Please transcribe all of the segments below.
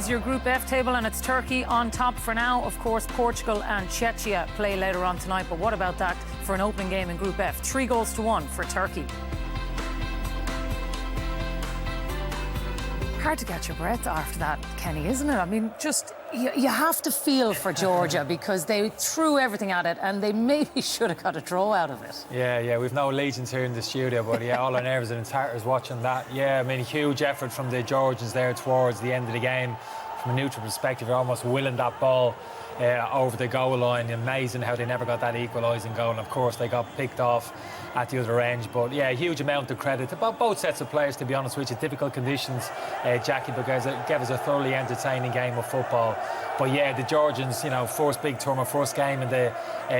is your Group F table, and it's Turkey on top for now. Of course, Portugal and Czechia play later on tonight. But what about that for an opening game in Group F? 3-1 for Turkey. Hard to catch your breath after that, Kenny, isn't it? I mean, just you have to feel for Georgia because they threw everything at it and they maybe should have got a draw out of it. Yeah, we've no allegiance here in the studio, but yeah, all our nerves and tartars watching that. Yeah, I mean, a huge effort from the Georgians there towards the end of the game. From a neutral perspective, you're almost willing that ball over the goal line. Amazing how they never got that equalising goal. And of course, they got picked off at the other end. But yeah, a huge amount of credit to both sets of players, to be honest with you. Difficult conditions, Jackie, because it gave us a thoroughly entertaining game of football. But yeah, the Georgians, you know, first big tournament, first game in the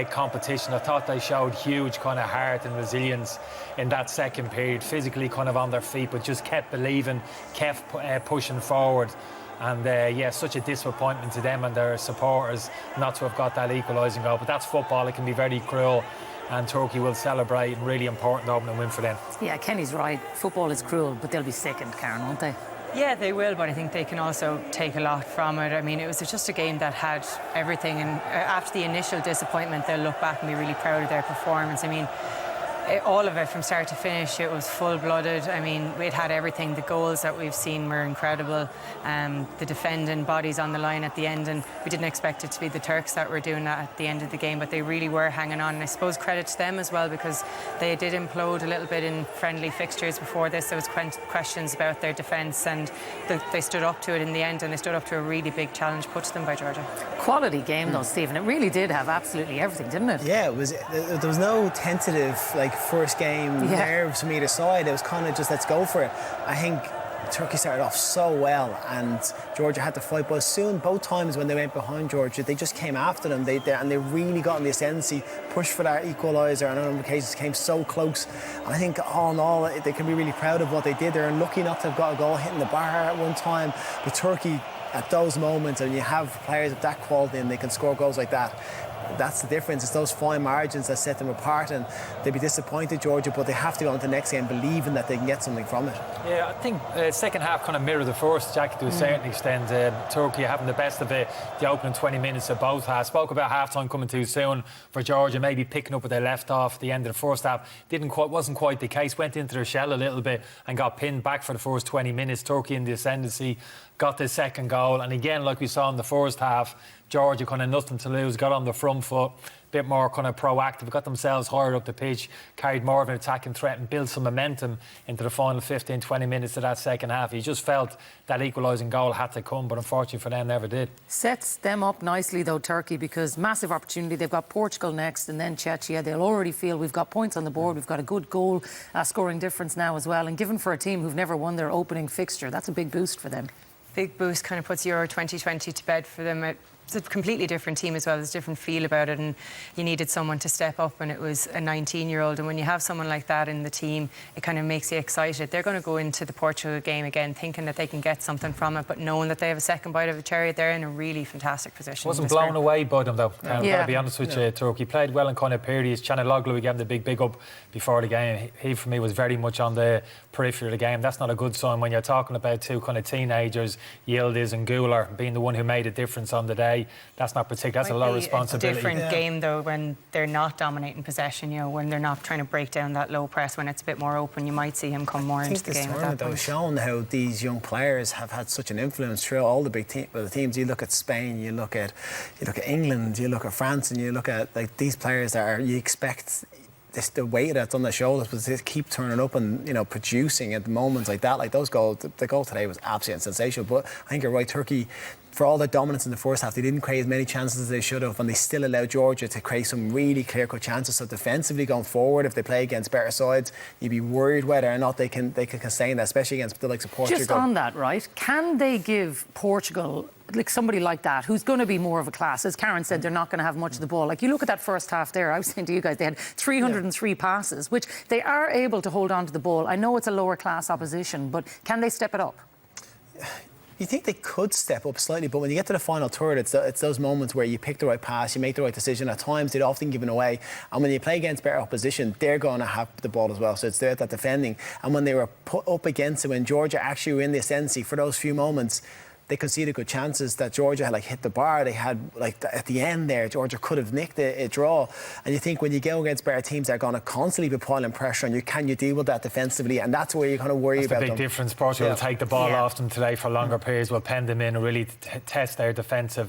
competition. I thought they showed huge kind of heart and resilience in that second period, physically kind of on their feet, but just kept believing, kept pushing forward. And yeah, such a disappointment to them and their supporters not to have got that equalising goal. But that's football, it can be very cruel. And Turkey will celebrate, a really important opening win for them. Yeah, Kenny's right. Football is cruel, but they'll be sickened, Karen, won't they? Yeah, they will, but I think they can also take a lot from it. I mean, it was just a game that had everything, and after the initial disappointment, they'll look back and be really proud of their performance. I mean, all of it from start to finish, it was full-blooded. I mean, it had everything. The goals that we've seen were incredible. The defending bodies on the line at the end, and we didn't expect it to be the Turks that were doing that at the end of the game, but they really were hanging on. And I suppose credit to them as well, because they did implode a little bit in friendly fixtures before this. There was questions about their defence, and they stood up to it in the end, and they stood up to a really big challenge put to them by Georgia. Quality game though, Stephen. It really did have absolutely everything, didn't it? Yeah, it was. There was no tentative first game nerves from either side. It was kind of just let's go for it. I think Turkey started off so well and Georgia had to fight, but soon, both times when they went behind Georgia, they just came after them. They really got in the ascendancy, pushed for that equaliser, and on a number of occasions came so close. And I think all in all, they can be really proud of what they did. They're lucky not to have got a goal hitting the bar at one time. But Turkey, at those moments, and you have players of that quality and they can score goals like that, that's the difference. It's those fine margins that set them apart, and they'd be disappointed, Georgia, but they have to go into the next game believing that they can get something from it. Yeah, I think second half kind of mirrored the first, Jackie, to a certain extent. Turkey having the best of it, the opening 20 minutes of both halves. Spoke about half-time coming too soon for Georgia, maybe picking up where they left off at the end of the first half. Wasn't quite the case. Went into their shell a little bit and got pinned back for the first 20 minutes. Turkey in the ascendancy, got the second goal, and again, like we saw in the first half, Georgia kind of nothing to lose, got on the front foot, a bit more kind of proactive, got themselves higher up the pitch, carried more of an attacking threat and built some momentum into the final 15-20 minutes of that second half. You just felt that equalising goal had to come, but unfortunately for them, never did. Sets them up nicely though, Turkey, because massive opportunity. They've got Portugal next and then Czechia. They'll already feel we've got points on the board. We've got a good goal scoring difference now as well, and given for a team who've never won their opening fixture, that's a big boost for them. Big boost, kind of puts Euro 2020 to bed for them. It's a completely different team as well. There's a different feel about it, and you needed someone to step up, and it was a 19-year-old. And when you have someone like that in the team, it kind of makes you excited. They're going to go into the Portugal game again thinking that they can get something from it, but knowing that they have a second bite of the cherry, they're in a really fantastic position. Wasn't blown away by them though. I've got to be honest with you, Turkey played well in kind of periods. Chanaloglu, we gave him the big up before the game. He for me was very much on the periphery of the game. That's not a good sign when you're talking about two kind of teenagers, Yildiz and Guler, being the one who made a difference on the day. That's not particular. That's a lot of responsibility. It's a different game though when they're not dominating possession. You know, when they're not trying to break down that low press. When it's a bit more open, you might see him come more into the game. I think this tournament has shown how these young players have had such an influence through all the big teams. You look at Spain, you look at England, you look at France, and you look at these players that you expect. The weight that's on their shoulders, but they keep turning up and producing at moments like that, like those goals. The goal today was absolutely sensational. But I think you're right, Turkey, for all their dominance in the first half, they didn't create as many chances as they should have, and they still allowed Georgia to create some really clear-cut chances. So defensively going forward, if they play against better sides, you'd be worried whether or not they can sustain that, especially against the likes of Portugal. Just on that, right? Can they give Portugal, like somebody like that, who's going to be more of a class? As Karen said, they're not going to have much of the ball. Like, you look at that first half there, I was saying to you guys, they had 303 passes, which they are able to hold on to the ball. I know it's a lower class opposition, but can they step it up? You think they could step up slightly, but when you get to the final third, it's those moments where you pick the right pass, you make the right decision. At times, they'd often given away. And when you play against better opposition, they're going to have the ball as well. So it's there, that defending. And when they were put up against it, when Georgia actually were in the ascendancy for those few moments, they conceded good chances that Georgia had hit the bar. They had at the end there, Georgia could have nicked a draw. And you think when you go against better teams, they're going to constantly be piling pressure on you. Can you deal with that defensively? And that's where you kind of worry about them. That's the big difference. Portugal will take the ball off them today for longer periods. Will pen them in and really test their defensive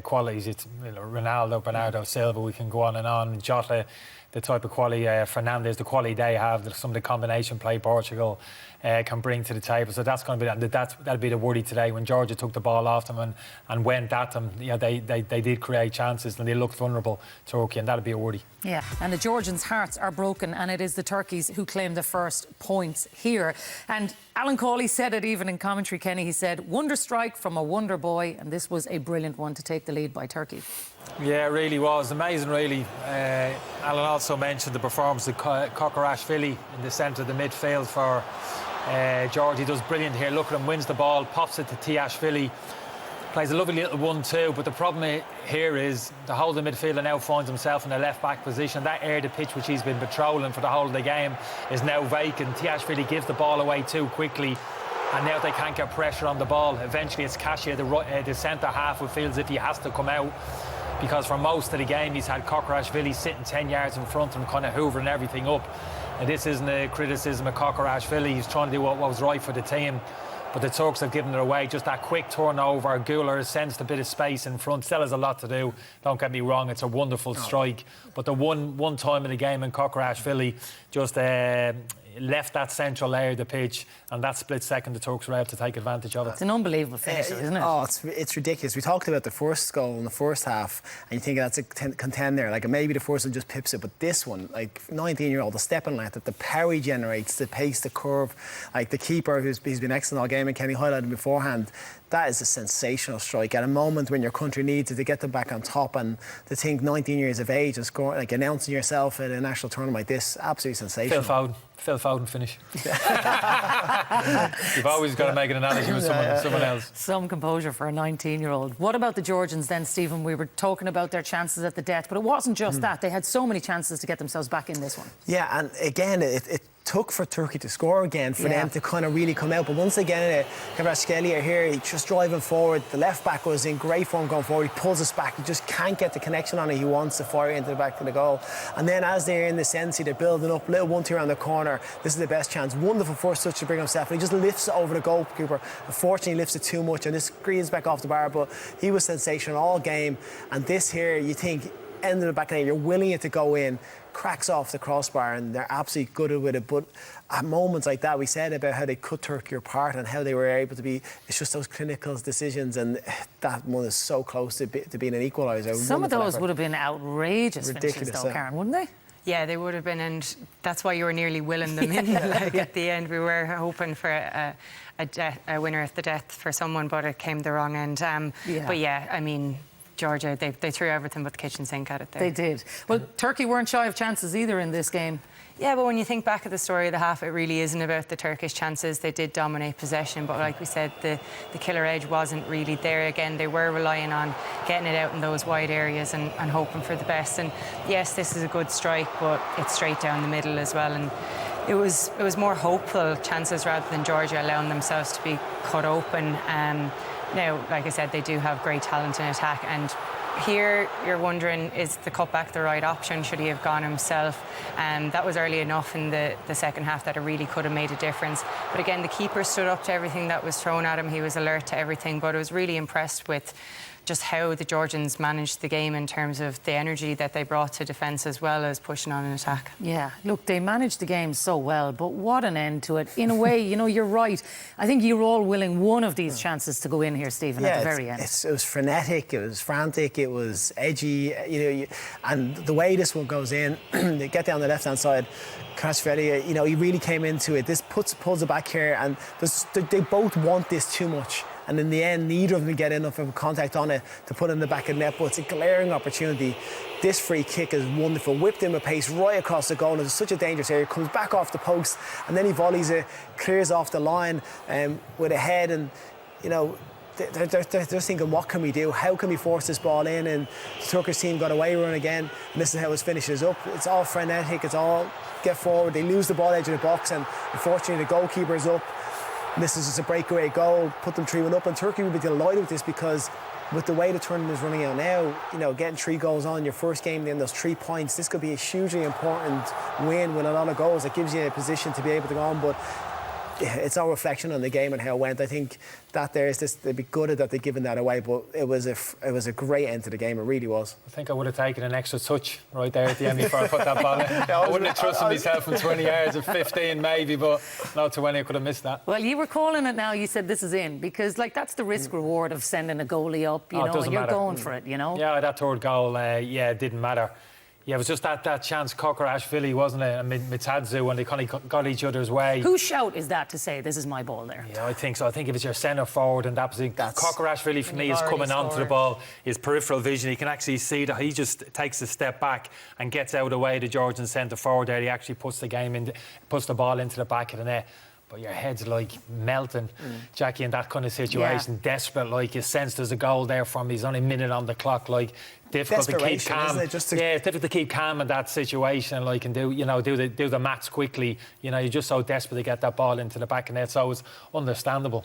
qualities. It's Ronaldo, Bernardo Silva. We can go on and on. Jota, the type of quality, Fernandes, the quality they have, some of the combination play Portugal can bring to the table. So that's going to be that'll be the worry today. When Georgia took the ball off them and went at them, they did create chances and they looked vulnerable, Turkey, and that'll be a worry. Yeah, and the Georgians' hearts are broken, and it is the Turkeys who claim the first points here. And Alan Cawley said it even in commentary, Kenny. He said, wonder strike from a wonder boy, and this was a brilliant one to take the lead by Turkey. Yeah, it really was amazing, really. Alan also mentioned the performance of Kokorashvili in the centre of the midfield for Georgia. He does brilliant here. Look at him, wins the ball, pops it to Tiashvili. Plays a lovely little 1-2, but the problem here is the whole of the midfielder now finds himself in a left-back position. That area of the pitch which he's been patrolling for the whole of the game is now vacant. Tiashvili gives the ball away too quickly, and now they can't get pressure on the ball. Eventually it's Kasia, the centre half, who feels if he has to come out, because for most of the game he's had Kokorashvili sitting 10 yards in front of him, kind of hoovering everything up. And this isn't a criticism of Kokorashvili. He's trying to do what was right for the team. But the Turks have given it away. Just that quick turnover. Guler sensed a bit of space in front. Still has a lot to do. Don't get me wrong, it's a wonderful strike. But the one time in the game in Kokorashvili just left that central area of the pitch, and that split second the Turks were able to take advantage of it. It's an unbelievable finish, isn't it? Oh, it's ridiculous. We talked about the first goal in the first half, and you think that's a contender. Maybe the first one just pips it, but this one, 19-year-old, the stepping length, the power he generates, the pace, the curve, the keeper he's been excellent all game, and Kenny highlighted beforehand. That is a sensational strike at a moment when your country needs it to get them back on top, and to think 19 years of age and scoring, announcing yourself at a national tournament like this, absolutely sensational. Phil Foden finish. You've always got to make an analogy with someone else. Some composure for a 19-year-old. What about the Georgians then, Stephen? We were talking about their chances at the death, but it wasn't just that. They had so many chances to get themselves back in this one. Yeah, and again, it took for Turkey to score again for them to kind of really come out. But once again, Kvaratskhelia here, he's just driving forward. The left back was in great form going forward. He pulls us back. He just can't get the connection on it. He wants to fire into the back of the goal. And then as they're in the Sensi, they're building up, little 1-2 around the corner. This is the best chance. Wonderful first touch to bring himself. And he just lifts it over the goalkeeper. Unfortunately, he lifts it too much, and this greens back off the bar. But he was sensational all game. And this here, you think, end of the back of the net, you're willing it to go in, cracks off the crossbar, and they're absolutely good with it. But at moments like that, we said about how they cut Turkey apart and how they were able to be, it's just those clinical decisions, and that one is so close to being an equaliser. Some of those would have been outrageous finishes though, Karen, wouldn't they? Yeah, they would have been, and that's why you were nearly willing them in. At the end, we were hoping for a winner at the death for someone, but it came the wrong end. But yeah, I mean, Georgia, they threw everything but the kitchen sink at it there. They did. Well, Turkey weren't shy of chances either in this game. Yeah, but when you think back at the story of the half, it really isn't about the Turkish chances. They did dominate possession, but like we said, the killer edge wasn't really there. Again, they were relying on getting it out in those wide areas and hoping for the best. And yes, this is a good strike, but it's straight down the middle as well. And it was more hopeful chances rather than Georgia allowing themselves to be cut open. Now, like I said, they do have great talent in attack, and here you're wondering, is the cutback the right option? Should he have gone himself? That was early enough in the second half that it really could have made a difference. But again, the keeper stood up to everything that was thrown at him. He was alert to everything, but I was really impressed with just how the Georgians managed the game in terms of the energy that they brought to defence as well as pushing on an attack. Yeah, look, they managed the game so well, but what an end to it. In a way, you're right. I think you were all willing one of these chances to go in here, Stephen, at the very end. It was frenetic, it was frantic, it was edgy, and the way this one goes in, they get down the left-hand side, Kvaratskhelia, he really came into it. This pulls it back here, and they both want this too much. And in the end, neither of them get enough of contact on it to put in the back of the net. But it's a glaring opportunity. This free kick is wonderful. Whipped in with pace right across the goal. It's such a dangerous area. Comes back off the post, and then he volleys it, clears off the line with a head. And they're just thinking, what can we do? How can we force this ball in? And the Turkish team got away run again, and this is how it finishes up. It's all frenetic. It's all get forward. They lose the ball edge of the box, and unfortunately the goalkeeper is up. this is just a breakaway goal, put them 3-1 up, and Turkey will be delighted with this because with the way the tournament is running out now, getting 3 goals on your first game, then those 3 points, this could be a hugely important win with a lot of goals. It gives you a position to be able to go on, but it's no reflection on the game and how it went. I think that they'd be gutted that they'd given that away, but it was a great end to the game. It really was. I think I would have taken an extra touch right there at the end before I put that ball in. I wouldn't have trusted myself from 20 yards at 15 maybe, but not 20. I could have missed that. Well, you were calling it now. You said this is in because that's the risk reward of sending a goalie up. You know, and you're going for it. You know. Yeah, that third goal. It didn't matter. Yeah, it was just that chance, Kokorashvili, wasn't it? And Mitadze, when they kind of got each other's way. Whose shout is that to say, this is my ball there? Yeah, I think so. I think if it's your centre forward and that position, Kokorashvili for me is coming onto the ball, his peripheral vision, he can actually see that he just takes a step back and gets out of the way of the Georgian centre forward there. He actually puts the ball into the back of the net. But your head's like melting, Jackie, in that kind of situation. Desperate, like you sense there's a goal there from. He's only a minute on the clock, like difficult to keep calm. It's difficult to keep calm in that situation, like and do the maths quickly. You're just so desperate to get that ball into the back of the net. So it's understandable.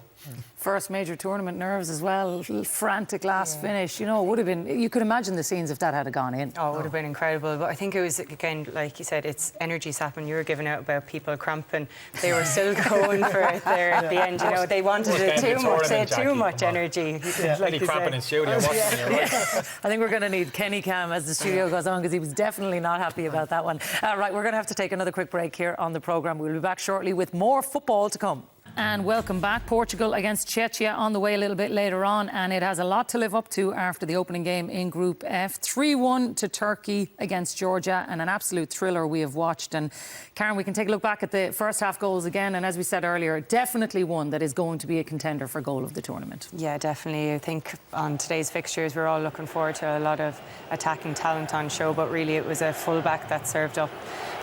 First major tournament nerves as well. Frantic last finish. It would have been. You could imagine the scenes if that had gone in. Oh, it would have been incredible. But I think it was again, like you said, it's energy sapping. You were giving out about people cramping. They were still going for it there at the end. They wanted it too much. They had too much energy. Like cramping in studio. I think we're going to need Kenny Cam as the studio goes on because he was definitely not happy about that one. Right, we're going to have to take another quick break here on the programme. We'll be back shortly with more football to come. And welcome back. Portugal against Czechia on the way a little bit later on, and it has a lot to live up to after the opening game in Group F. 3-1 to Turkey against Georgia, and an absolute thriller we have watched. And Karen, we can take a look back at the first half goals again, and as we said earlier, definitely one that is going to be a contender for goal of the tournament. Yeah, definitely. I think on today's fixtures we're all looking forward to a lot of attacking talent on show, but really it was a fullback that served up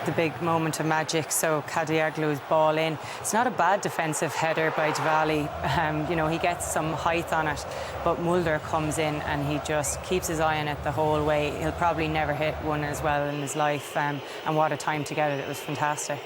the big moment of magic. So Kadiaglu's ball in. It's not a bad defensive header by Dvali. He gets some height on it, but Mulder comes in and he just keeps his eye on it the whole way. He'll probably never hit one as well in his life, and what a time to get it. It was fantastic.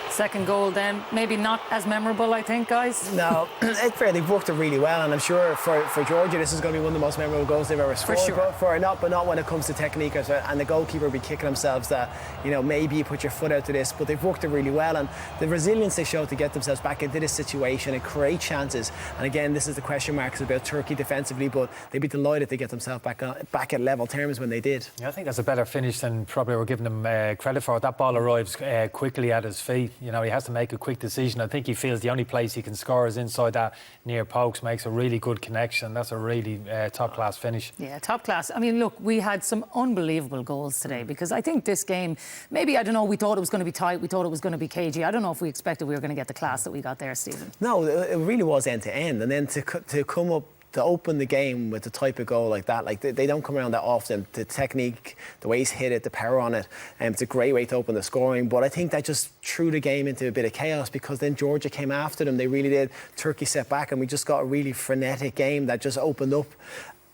Second goal then, maybe not as memorable, I think, guys. No, they've worked it really well, and I'm sure for Georgia this is going to be one of the most memorable goals they've ever scored. For sure. But not when it comes to technique, and the goalkeeper will be kicking themselves that maybe you put your foot out to this, but they've worked it really well, and the resilience they showed to get themselves back into this situation and create chances. And again, this is the question marks about Turkey defensively, but they'd be delighted to get themselves back at level terms when they did. Yeah, I think that's a better finish than probably we're giving them credit for. That ball arrives quickly at his feet. He has to make a quick decision. I think he feels the only place he can score is inside that near post. Makes a really good connection. That's a really top-class finish. Yeah, top class. I mean, look, we had some unbelievable goals today because I think this game, maybe, I don't know, we thought it was going to be tight. We thought it was going to be cagey. I don't know if we expected we were going to get the class that we got there, Stephen. No, it really was end-to-end. And then to come up to open the game with the type of goal like that, like they don't come around that often. The technique, the way he's hit it, the power on it, it's a great way to open the scoring. But I think that just threw the game into a bit of chaos because then Georgia came after them. They really did. Turkey set back, and we just got a really frenetic game that just opened up.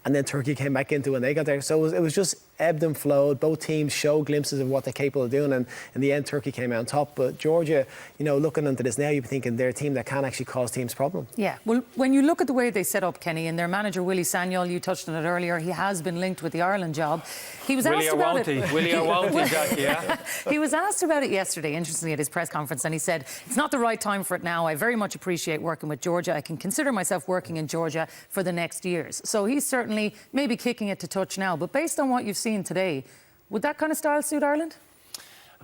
And then Turkey came back into it when they got there. So it was just ebbed and flowed. Both teams showed glimpses of what they're capable of doing. And in the end, Turkey came out on top. But Georgia, looking into this now, you'd be thinking they're a team that can actually cause teams problems. Yeah. Well, when you look at the way they set up, Kenny, and their manager, Willie Sagnol, you touched on it earlier, he has been linked with the Ireland job. He was asked about it. Willie or won't he, Jackie, yeah? He was asked about it yesterday, interestingly, at his press conference, and he said, it's not the right time for it now. I very much appreciate working with Georgia. I can consider myself working in Georgia for the next years. So he's certainly maybe kicking it to touch now. But based on what you've seen today, would that kind of style suit Ireland?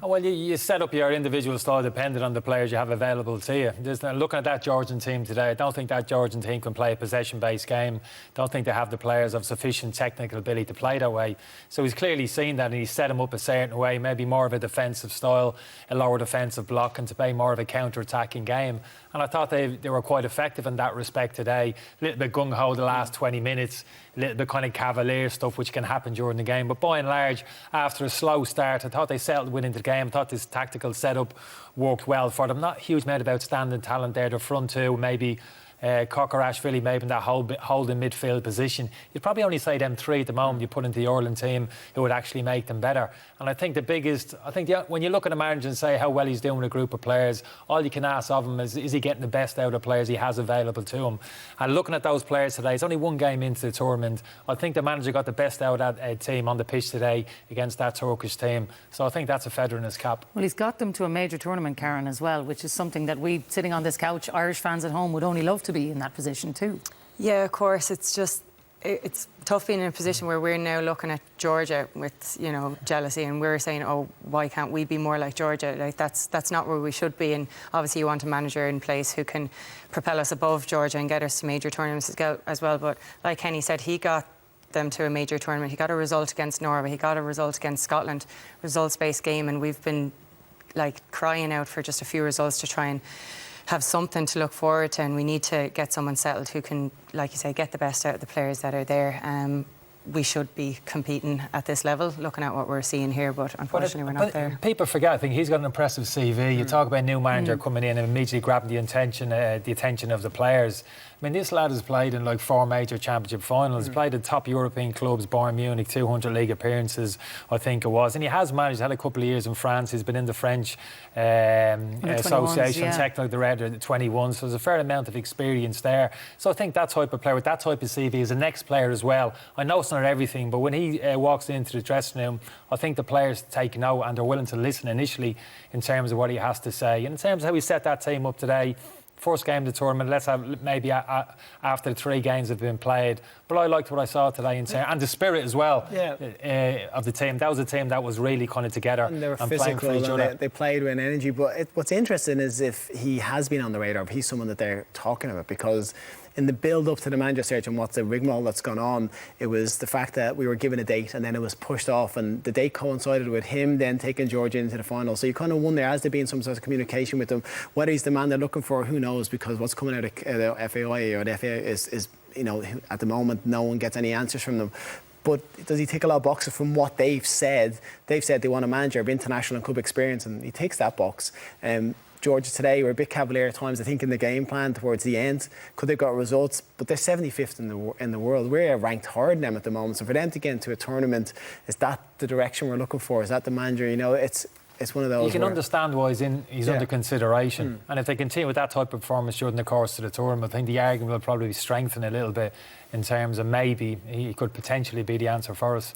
Well, you set up your individual style depending on the players you have available to you. Looking at that Georgian team today, I don't think that Georgian team can play a possession-based game. Don't think they have the players of sufficient technical ability to play that way. So he's clearly seen that, and he's set them up a certain way, maybe more of a defensive style, a lower defensive block, and to play more of a counter-attacking game. And I thought they were quite effective in that respect today. A little bit gung-ho the last 20 minutes, a little bit kind of cavalier stuff which can happen during the game. But by and large, after a slow start, I thought they settled within the game. I thought this tactical setup worked well for them. Not a huge amount of outstanding talent there. The front two, maybe Cocker-Ashvili maybe in that holding midfield position. You'd probably only say them three at the moment you put into the Ireland team who would actually make them better. And I think when you look at a manager and say how well he's doing with a group of players, all you can ask of him is he getting the best out of the players he has available to him? And looking at those players today, it's only one game into the tournament. I think the manager got the best out of that team on the pitch today against that Turkish team. So I think that's a feather in his cap. Well, he's got them to a major tournament, Karen, as well, which is something that we, sitting on this couch, Irish fans at home, would only love to be in that position too. Yeah, of course. It's tough being in a position where we're now looking at Georgia with, you know, jealousy, and we're saying, oh, why can't we be more like Georgia? Like that's not where we should be. And obviously you want a manager in place who can propel us above Georgia and get us to major tournaments as well. But like Kenny said, he got them to a major tournament. He got a result against Norway. He got a result against Scotland. Results-based game, and we've been like crying out for just a few results to try and have something to look forward to, and we need to get someone settled who can, like you say, get the best out of the players that are there. We should be competing at this level, looking at what we're seeing here, but unfortunately we're not there. People forget, I think he's got an impressive CV. You talk about a new manager coming in and immediately grabbing the attention of the players. I mean, this lad has played in like 4 major championship finals, played in top European clubs, Bayern Munich, 200 league appearances, I think it was. And he has managed, had a couple of years in France. He's been in the French Association, Technical Director, the 21. So there's a fair amount of experience there. So I think that type of player with that type of CV is the next player as well. I know it's not everything, but when he walks into the dressing room, I think the players take note and they're willing to listen initially in terms of what he has to say. And in terms of how he set that team up today, first game of the tournament, let's have maybe after the 3 games have been played. But I liked what I saw today and the spirit as well of the team. That was a team that was really kind of together and they were and physical playing for each other. They played with energy. But what's interesting is if he has been on the radar, if he's someone that they're talking about, because in the build-up to the manager search and what's the rigmarole that's gone on, it was the fact that we were given a date and then it was pushed off, and the date coincided with him then taking Georgia into the final. So you kind of wonder, has there been some sort of communication with them? Whether he's the man they're looking for, who knows? Because what's coming out of FAI or the FAI is, you know, at the moment no one gets any answers from them. But does he tick a lot of boxes from what they've said? They've said they want a manager of international and club experience, and he ticks that box. Georgia today were a bit cavalier at times, I think, in the game plan towards the end. Could they've got results? But they're 75th in the world. We're ranked higher than them at the moment. So for them to get into a tournament, is that the direction we're looking for? Is that the manager? You know, it's one of those. You can understand why he's under consideration. And if they continue with that type of performance during the course of the tournament, I think the argument will probably strengthen a little bit in terms of maybe he could potentially be the answer for us.